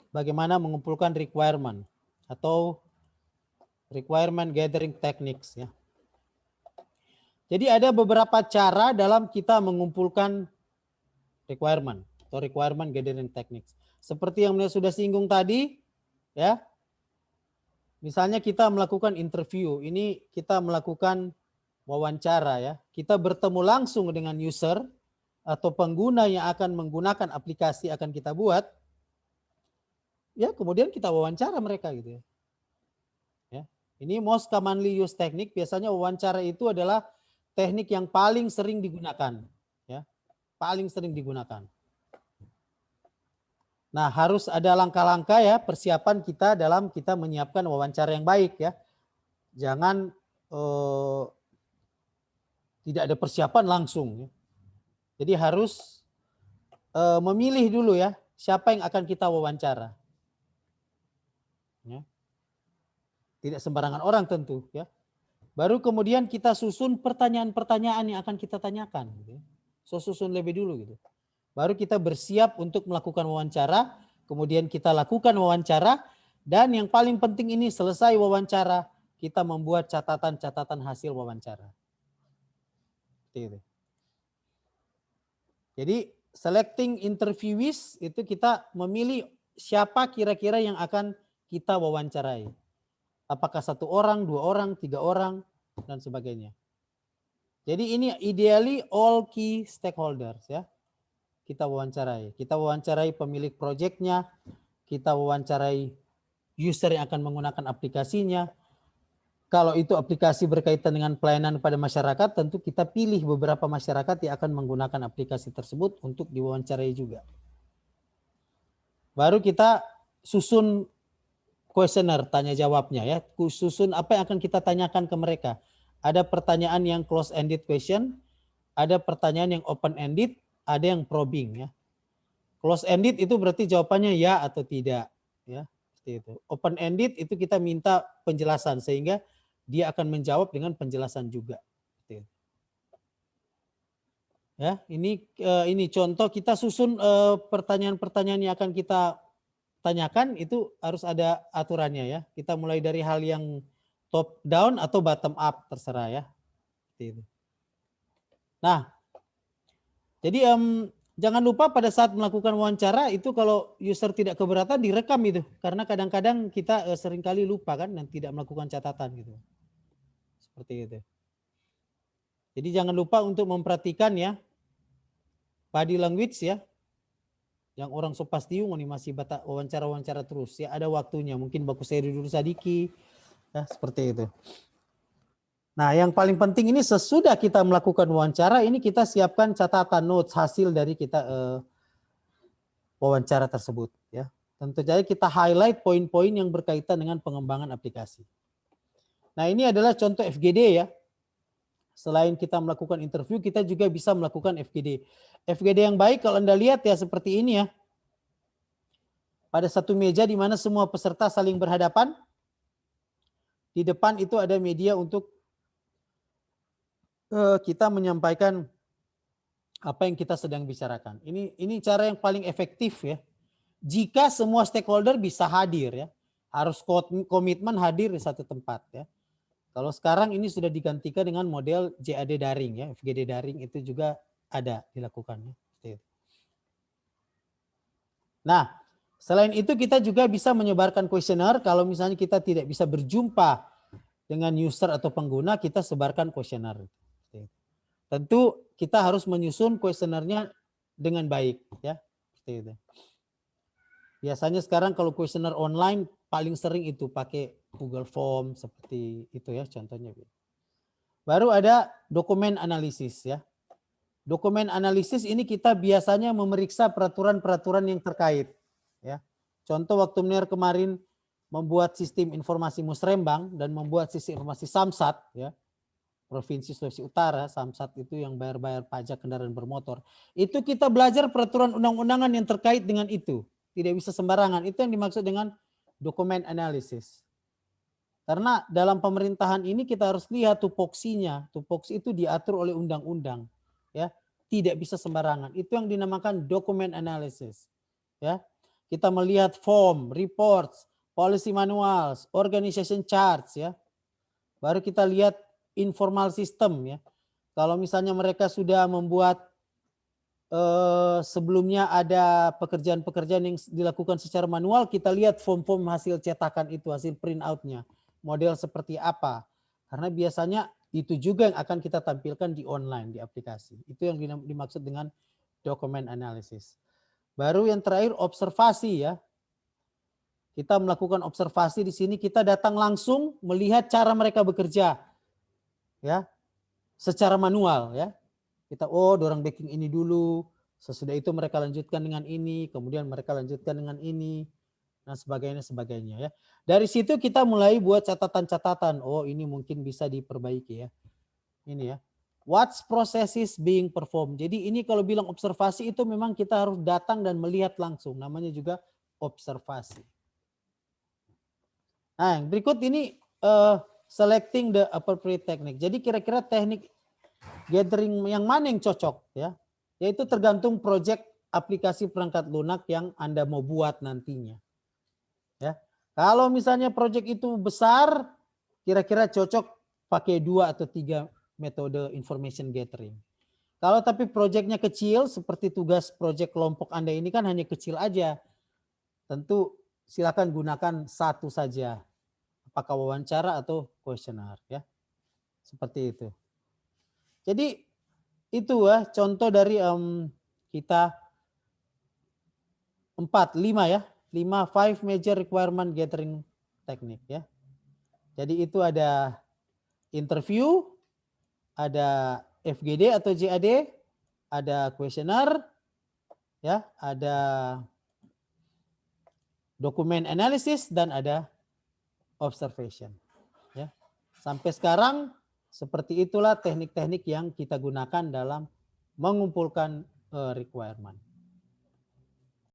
bagaimana mengumpulkan requirement atau requirement gathering techniques ya. Jadi ada beberapa cara dalam kita mengumpulkan requirement atau requirement gathering techniques. Seperti yang sudah singgung tadi ya. Misalnya kita melakukan interview, ini kita melakukan wawancara ya. Kita bertemu langsung dengan user atau pengguna yang akan menggunakan aplikasi akan kita buat. Ya, kemudian kita wawancara mereka gitu ya. Ya. Ini most commonly used technique, biasanya wawancara itu adalah teknik yang paling sering digunakan ya. Paling sering digunakan. Nah, harus ada langkah-langkah ya persiapan kita dalam kita menyiapkan wawancara yang baik ya. Jangan tidak ada persiapan langsung ya. Jadi harus memilih dulu ya siapa yang akan kita wawancara. Ya. Tidak sembarangan orang tentu ya. Baru kemudian kita susun pertanyaan-pertanyaan yang akan kita tanyakan. Gitu. So susun lebih dulu gitu. Baru kita bersiap untuk melakukan wawancara, kemudian kita lakukan wawancara, dan yang paling penting ini selesai wawancara, kita membuat catatan-catatan hasil wawancara. Jadi selecting interviewees itu kita memilih siapa kira-kira yang akan kita wawancarai. Apakah 1 orang, 2 orang, 3 orang, dan sebagainya. Jadi ini ideally all key stakeholders ya. Kita wawancarai. Kita wawancarai pemilik proyeknya, kita wawancarai user yang akan menggunakan aplikasinya. Kalau itu aplikasi berkaitan dengan pelayanan pada masyarakat, tentu kita pilih beberapa masyarakat yang akan menggunakan aplikasi tersebut untuk diwawancarai juga. Baru kita susun kuesioner, tanya jawabnya ya. Susun apa yang akan kita tanyakan ke mereka. Ada pertanyaan yang close-ended question, ada pertanyaan yang open-ended, ada yang probing ya. Close-ended itu berarti jawabannya ya atau tidak ya. Seperti itu. Open-ended itu kita minta penjelasan sehingga dia akan menjawab dengan penjelasan juga. Ya, ini contoh kita susun pertanyaan-pertanyaan yang akan kita tanyakan itu harus ada aturannya ya. Kita mulai dari hal yang top down atau bottom up terserah ya. Seperti itu. Nah, jadi jangan lupa pada saat melakukan wawancara itu kalau user tidak keberatan direkam itu karena kadang-kadang kita seringkali lupa kan dan tidak melakukan catatan gitu. Seperti itu. Jadi jangan lupa untuk memperhatikan ya body language ya. Yang orang so pasti ini masih wawancara-wawancara terus ya, ada waktunya. Mungkin baku seri dulu sadiki ya, seperti itu. Nah, yang paling penting ini sesudah kita melakukan wawancara ini kita siapkan catatan notes hasil dari kita wawancara tersebut ya. Tentu saja kita highlight poin-poin yang berkaitan dengan pengembangan aplikasi. Nah, ini adalah contoh FGD ya. Selain kita melakukan interview, kita juga bisa melakukan FGD. FGD yang baik kalau Anda lihat ya seperti ini ya. Pada satu meja di mana semua peserta saling berhadapan. Di depan itu ada media untuk kita menyampaikan apa yang kita sedang bicarakan. Ini cara yang paling efektif ya. Jika semua stakeholder bisa hadir ya. Harus komitmen hadir di satu tempat ya. Kalau sekarang ini sudah digantikan dengan model JAD daring ya. FGD daring itu juga ada dilakukan ya. Nah, selain itu kita juga bisa menyebarkan kuesioner. Kalau misalnya kita tidak bisa berjumpa dengan user atau pengguna, kita sebarkan kuesioner. Tentu kita harus menyusun kuesionernya dengan baik ya. Seperti itu. Biasanya sekarang kalau kuesioner online paling sering itu pakai Google Form seperti itu ya contohnya. Baru ada dokumen analisis ya. Dokumen analisis ini kita biasanya memeriksa peraturan-peraturan yang terkait. Ya. Contoh waktu Menir kemarin membuat sistem informasi Musrembang dan membuat sistem informasi Samsat, ya, Provinsi Sulawesi Utara, Samsat itu yang bayar-bayar pajak kendaraan bermotor. Itu kita belajar peraturan undang-undangan yang terkait dengan itu. Tidak bisa sembarangan. Itu yang dimaksud dengan dokumen analisis. Karena dalam pemerintahan ini kita harus lihat tupoksinya. Tupoksi itu diatur oleh undang-undang. Ya, tidak bisa sembarangan. Itu yang dinamakan dokumen analisis. Ya. kita melihat form, reports, policy manuals, organization charts ya. Baru kita lihat informal system ya. Kalau misalnya mereka sudah membuat sebelumnya ada pekerjaan-pekerjaan yang dilakukan secara manual, kita lihat form-form hasil cetakan itu, hasil print out-nya. Model seperti apa. Karena biasanya itu juga yang akan kita tampilkan di online, di aplikasi. Itu yang dimaksud dengan document analysis. Baru yang terakhir observasi ya. Kita melakukan observasi di sini, kita datang langsung melihat cara mereka bekerja. Ya. Secara manual ya. Kita dorang backing ini dulu, sesudah itu mereka lanjutkan dengan ini, kemudian mereka lanjutkan dengan ini, dan sebagainya ya. Dari situ kita mulai buat catatan-catatan. Oh, ini mungkin bisa diperbaiki ya. Ini ya. What's processes being performed. Jadi ini kalau bilang observasi itu memang kita harus datang dan melihat langsung. Namanya juga observasi. Nah, berikut ini selecting the appropriate technique. Jadi kira-kira teknik gathering yang mana yang cocok ya? Yaitu tergantung project aplikasi perangkat lunak yang Anda mau buat nantinya. Ya. Kalau misalnya project itu besar, kira-kira cocok pakai 2 atau 3 metode information gathering. Kalau tapi proyeknya kecil, seperti tugas proyek kelompok Anda ini kan hanya kecil aja. Tentu silakan gunakan satu saja. Apakah wawancara atau kuesioner ya. Seperti itu. Jadi itu ya contoh dari kita 5 ya. 5 major requirement gathering technique ya. Jadi itu ada interview, ada FGD atau JAD, ada kuesioner, ya, ada dokumen analisis dan ada observation. Ya. Sampai sekarang seperti itulah teknik-teknik yang kita gunakan dalam mengumpulkan requirement.